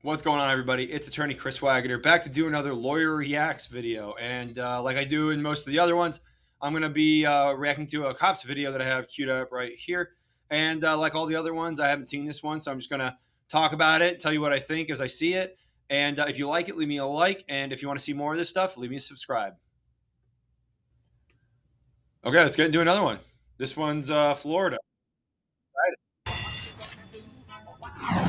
What's going on, everybody? It's attorney Chris Waggener back to do another lawyer reacts video. And like I do in most of the other ones, I'm going to be reacting to a cops video that I have queued up right here. And like all the other ones, I haven't seen this one, so I'm just going to talk about it, tell you what I think as I see it. And if you like it, leave me a like. And if you want to see more of this stuff, leave me a subscribe. Okay, let's get into another one. This one's Florida.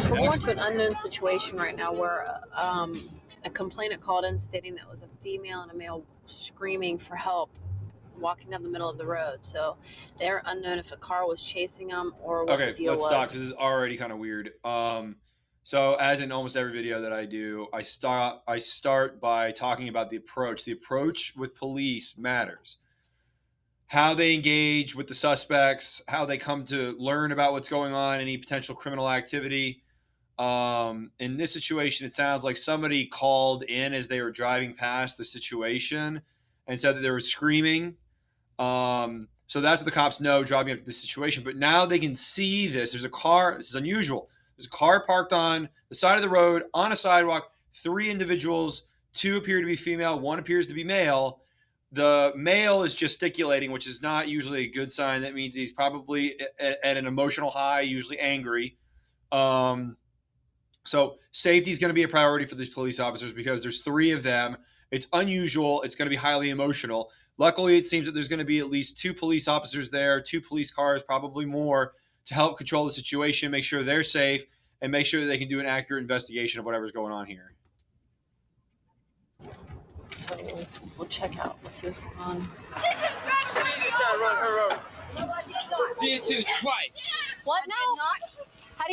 We're going to an unknown situation right now where a complainant called in stating that it was a female and a male screaming for help walking down the middle of the road. So they're unknown if a car was chasing them or what the deal was. Okay, let's stop. This is already kind of weird. So as in almost every video that I do, I start by talking about the approach. The approach with police matters. How they engage with the suspects, how they come to learn about what's going on, any potential criminal activity. In this situation, it sounds like somebody called in as they were driving past the situation and said that there was screaming. So that's what the cops know driving up to the situation. But now they can see this. There's a car. This is unusual. There's a car parked on the side of the road on a sidewalk. 3 individuals. 2 appear to be female. 1 appears to be male. The male is gesticulating, which is not usually a good sign. That means he's probably at an emotional high, usually angry. So safety is going to be a priority for these police officers because there's 3 of them. It's unusual. It's going to be highly emotional. Luckily, it seems that there's going to be at least 2 police officers there, 2 police cars, probably more, to help control the situation, make sure they're safe, and make sure that they can do an accurate investigation of whatever's going on here. So we'll check out. Let's see what's going on. Did too twice. What now? How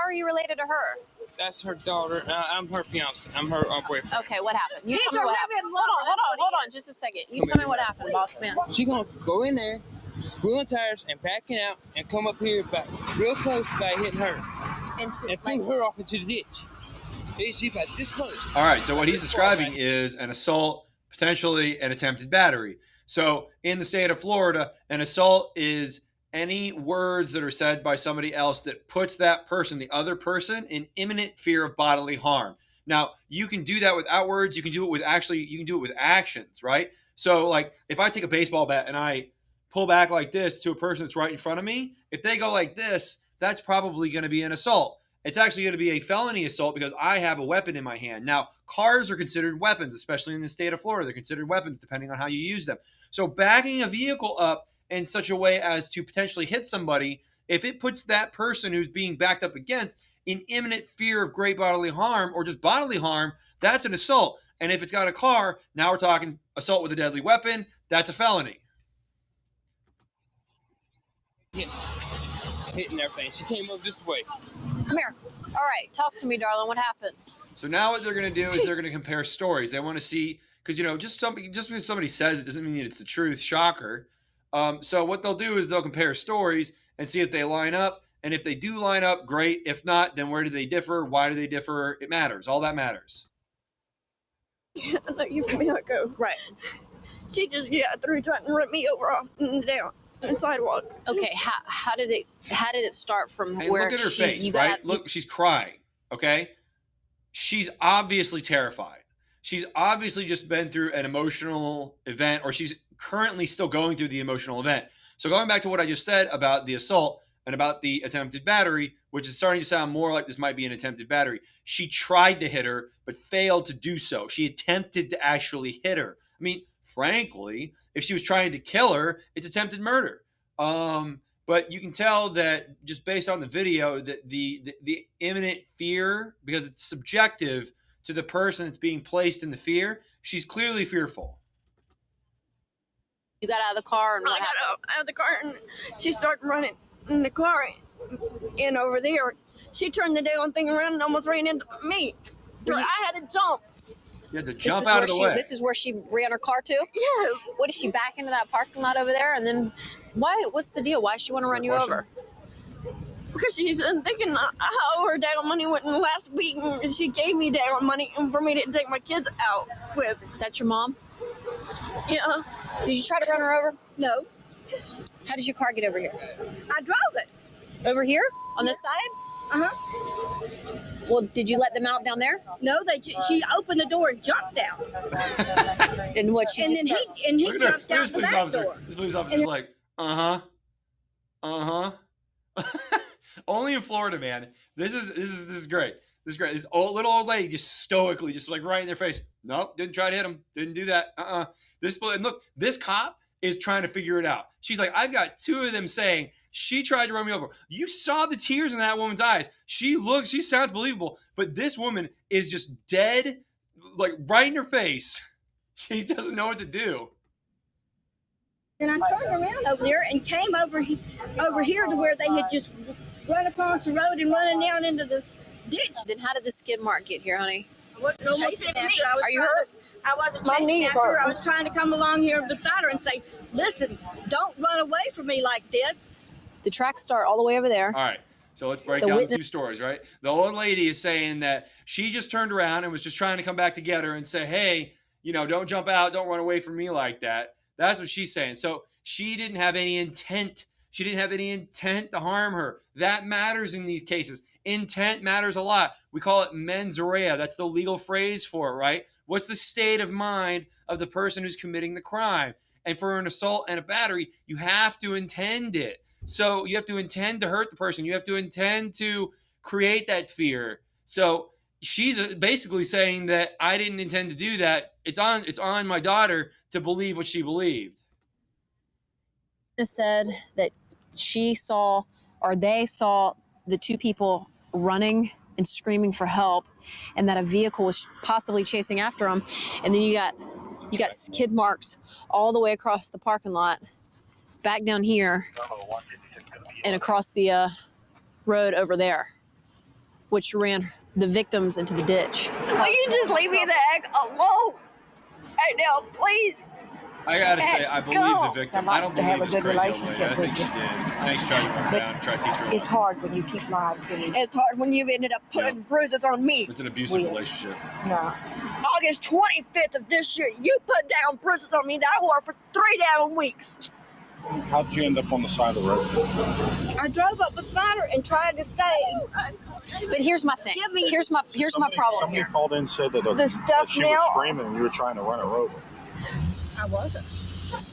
are you related to her? That's her daughter. I'm her fiance. I'm her boyfriend. Okay, what happened? You tell me what happened. Hold on, just a second. You tell me what happened, boss man. She gonna go in there, squealing tires and backing out, and come up here back real close by hitting her, and threw her off into the ditch. She's about this close. All right, so what he's describing is an assault, potentially an attempted battery. So in the state of Florida, an assault is any words that are said by somebody else that puts that person, the other person, in imminent fear of bodily harm. Now, you can do that without words. You can do it with actions, right? So like if I take a baseball bat and I pull back like this to a person that's right in front of me, if they go like this, that's probably going to be an assault. It's actually going to be a felony assault because I have a weapon in my hand. Now, cars are considered weapons, especially in the state of Florida. They're considered weapons depending on how you use them. So backing a vehicle up in such a way as to potentially hit somebody, if it puts that person who's being backed up against in imminent fear of great bodily harm or just bodily harm, that's an assault. And if it's got a car, now we're talking assault with a deadly weapon, that's a felony. Hitting everything. She came up this way. Come here. All right, talk to me, darling. What happened? So now what they're going to do is they're going to compare stories. They want to see, because just because somebody says it doesn't mean that it's the truth. Shocker. So what they'll do is they'll compare stories and see if they line up. And if they do line up, great. If not, then where do they differ? Why do they differ? It matters. All that matters. Yeah, I know you from Mexico. Right. She just got through trying to rip me over off and down the sidewalk. Okay, how did it start from Hey, where look at her face, you right? Look, she's crying. Okay, she's obviously terrified. She's obviously just been through an emotional event, or she's currently still going through the emotional event. So going back to what I just said about the assault and about the attempted battery, which is starting to sound more like this might be an attempted battery. She tried to hit her, but failed to do so. She attempted to actually hit her. I mean, frankly, if she was trying to kill her, it's attempted murder. But you can tell that just based on the video that the imminent fear, because it's subjective to the person that's being placed in the fear, she's clearly fearful. You got out of the car and what happened? I got out of the car and she started running in the car and over there. She turned the damn thing around and almost ran into me. I had to jump. You had to jump out of the way. This is where she ran her car to? Yes. What, did she back into that parking lot over there? And then what's the deal? Why does she want to run you over? Because she's thinking how her damn money went in last week and she gave me damn money for me to take my kids out with. That's your mom? Yeah. Did you try to run her over? No. How did your car get over here? I drove it. Over here? On this side? Uh-huh. Well, did you let them out down there? No, she opened the door and jumped out. And what she And just then started, he Look at jumped this out the police back officer. door. This police officer's like, Only in Florida, man. This is great. This is great. This little old lady just stoically, just like right in their face. Nope, didn't try to hit him. Didn't do that. And look, this cop is trying to figure it out. She's like, I've got two of them saying she tried to run me over. You saw the tears in that woman's eyes. She sounds believable, but this woman is just dead, like right in her face. She doesn't know what to do. And I turned around over there and came over here to where they had just run across the road and running down into the ditch. then how did the skid mark get here, honey? Chasing me. Are you hurt? I wasn't chasing after her. I was trying to come along here beside her and say, listen, don't run away from me like this. The tracks start all the way over there. All right. So let's break down the two stories, right? The old lady is saying that she just turned around and was just trying to come back together and say, hey, don't jump out. Don't run away from me like that. That's what she's saying. So she didn't have any intent. She didn't have any intent to harm her. That matters in these cases. Intent matters a lot. We call it mens rea. That's the legal phrase for it, right? What's the state of mind of the person who's committing the crime? And for an assault and a battery, you have to intend it. So you have to intend to hurt the person. You have to intend to create that fear. So she's basically saying that I didn't intend to do that. It's on my daughter to believe what she believed. Said that they saw the two people running and screaming for help, and that a vehicle was possibly chasing after them. And then you got skid marks all the way across the parking lot, back down here, and across the road over there, which ran the victims into the ditch. Will you just leave me the heck alone? Hey, now, please. I gotta say, I believe the victim. I don't believe this crazy old lady. I think she did. I think she tried to run down and try to teach her a lesson. It's hard when you keep lying to me. It's hard when you've ended up putting bruises on me. It's an abusive relationship. No. August 25th of this year, you put down bruises on me that I wore for 3 down weeks. How did you end up on the side of the road? I drove up beside her and tried to say. But here's my thing. Here's my problem Somebody here. called in and said that, The stuff that she was now- screaming and you were trying to run her over. I wasn't.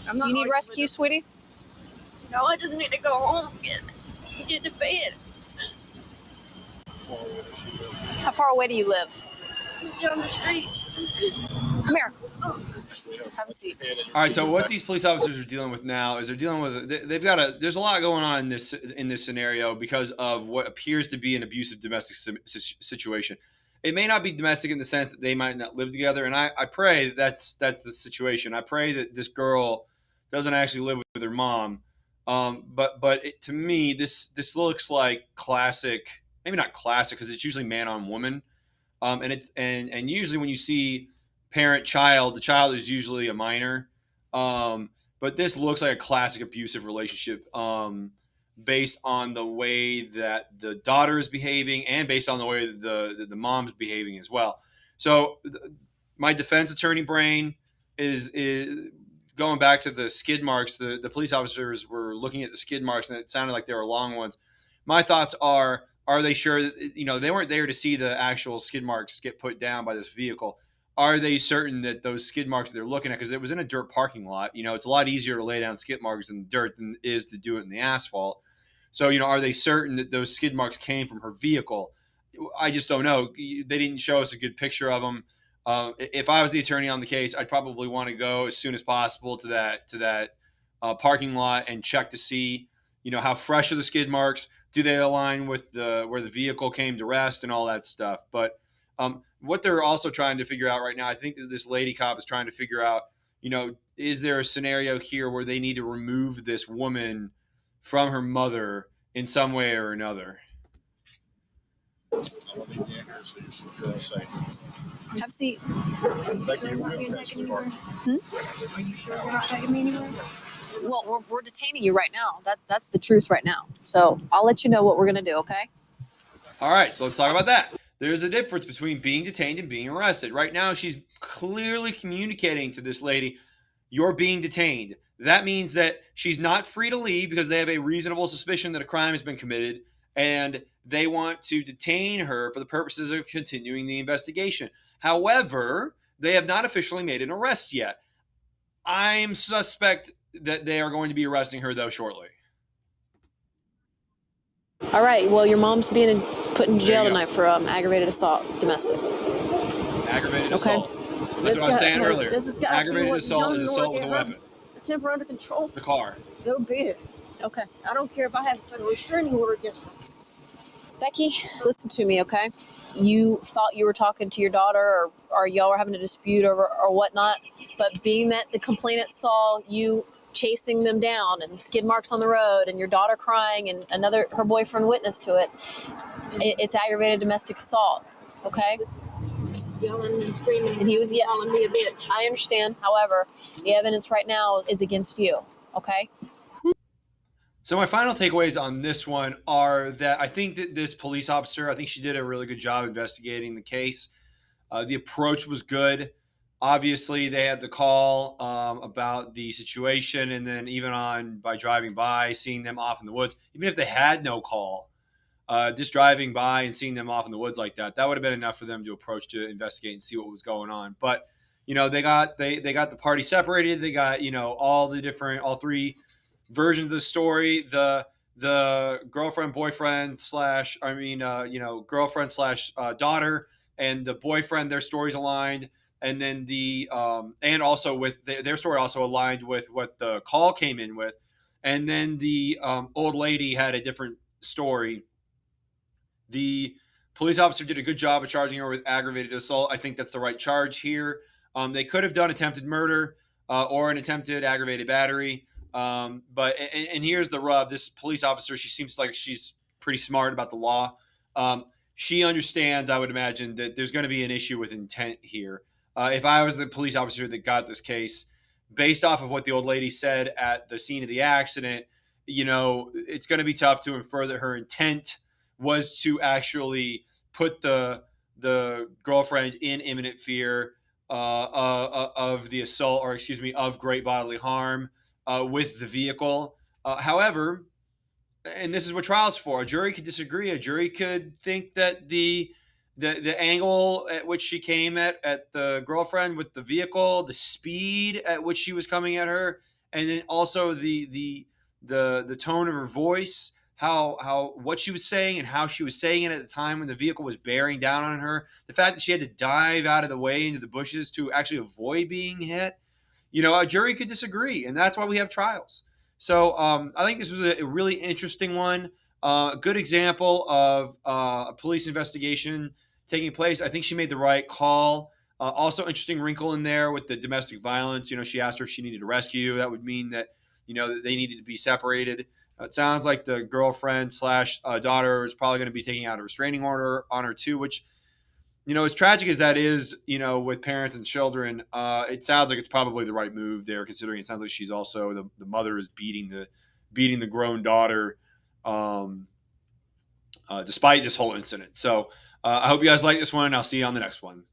I'm not You need arguing rescue, with sweetie? her. No, I just need to go home and get to bed. How far away do you live? Down the street. Come here. Have a seat. All right. So what these police officers are dealing with now is there's a lot going on in this scenario because of what appears to be an abusive domestic situation. It may not be domestic in the sense that they might not live together, and I pray that's the situation. I pray that this girl doesn't actually live with her mom. But to me, this looks like classic. Maybe not classic because it's usually man on woman. And usually when you see parent child, the child is usually a minor. But this looks like a classic abusive relationship. Based on the way that the daughter is behaving and based on the way that the mom's behaving as well. So my defense attorney brain is going back to the skid marks. The police officers were looking at the skid marks and it sounded like they were long ones. My thoughts are they sure that, they weren't there to see the actual skid marks get put down by this vehicle. Are they certain that those skid marks they're looking at, because it was in a dirt parking lot, it's a lot easier to lay down skid marks in the dirt than it is to do it in the asphalt. So, are they certain that those skid marks came from her vehicle? I just don't know. They didn't show us a good picture of them. If I was the attorney on the case, I'd probably want to go as soon as possible to that parking lot and check to see, how fresh are the skid marks? Do they align with where the vehicle came to rest and all that stuff? But what they're also trying to figure out right now, I think that this lady cop is trying to figure out, is there a scenario here where they need to remove this woman from her mother in some way or another? Have a seat. Well, we're detaining you right now. That's the truth right now. So I'll let you know what we're gonna do. Okay. All right, so let's talk about that. There's a difference between being detained and being arrested. Right now, she's clearly communicating to this lady, you're being detained. That means that she's not free to leave because they have a reasonable suspicion that a crime has been committed, and they want to detain her for the purposes of continuing the investigation. However, they have not officially made an arrest yet. I'm suspect that they are going to be arresting her, though, shortly. All right. Well, your mom's being put in jail There you go. tonight for aggravated assault, domestic. Aggravated Okay. assault. That's what I was saying earlier. This has got Aggravated assault is assault with a weapon. The temper under control. The car. So be it. Okay. I don't care if I have to put a restraining order against her. Becky, listen to me, okay? You thought you were talking to your daughter, or y'all were having a dispute over or whatnot, but being that the complainant saw you chasing them down and skid marks on the road and your daughter crying and her boyfriend witnessed to it, it's aggravated domestic assault, okay? Yelling and screaming, and he was calling me a bitch. I understand. However, the evidence right now is against you, okay? So my final takeaways on this one are that I think that this police officer, I think she did a really good job investigating the case. The approach was good. Obviously, they had the call about the situation, and then even by driving by, seeing them off in the woods, even if they had no call, just driving by and seeing them off in the woods like that would have been enough for them to approach to investigate and see what was going on. But they got the party separated. They got all three versions of the story. The girlfriend boyfriend girlfriend / daughter and the boyfriend, their stories aligned, and then and also with their story also aligned with what the call came in with, and then the old lady had a different story. The police officer did a good job of charging her with aggravated assault. I think that's the right charge here. They could have done attempted murder or an attempted aggravated battery. But here's the rub. This police officer, she seems like she's pretty smart about the law. She understands, I would imagine, that there's going to be an issue with intent here. If I was the police officer that got this case, based off of what the old lady said at the scene of the accident, it's going to be tough to infer that her intent was to actually put the girlfriend in imminent fear of the assault, or of great bodily harm with the vehicle. However, and this is what trial's for, a jury could disagree. A jury could think that the angle at which she came at the girlfriend with the vehicle, the speed at which she was coming at her, and then also the tone of her voice, how what she was saying and how she was saying it at the time when the vehicle was bearing down on her, the fact that she had to dive out of the way into the bushes to actually avoid being hit. A jury could disagree, and that's why we have trials. So I think this was a really interesting one, a good example of a police investigation taking place. I think she made the right call. Also, interesting wrinkle in there with the domestic violence. She asked her if she needed a rescue. That would mean that that they needed to be separated. It sounds like the girlfriend / daughter is probably going to be taking out a restraining order on her too, which, as tragic as that is, with parents and children, it sounds like it's probably the right move there, considering it sounds like she's also the mother is beating the grown daughter, despite this whole incident. So I hope you guys like this one, and I'll see you on the next one.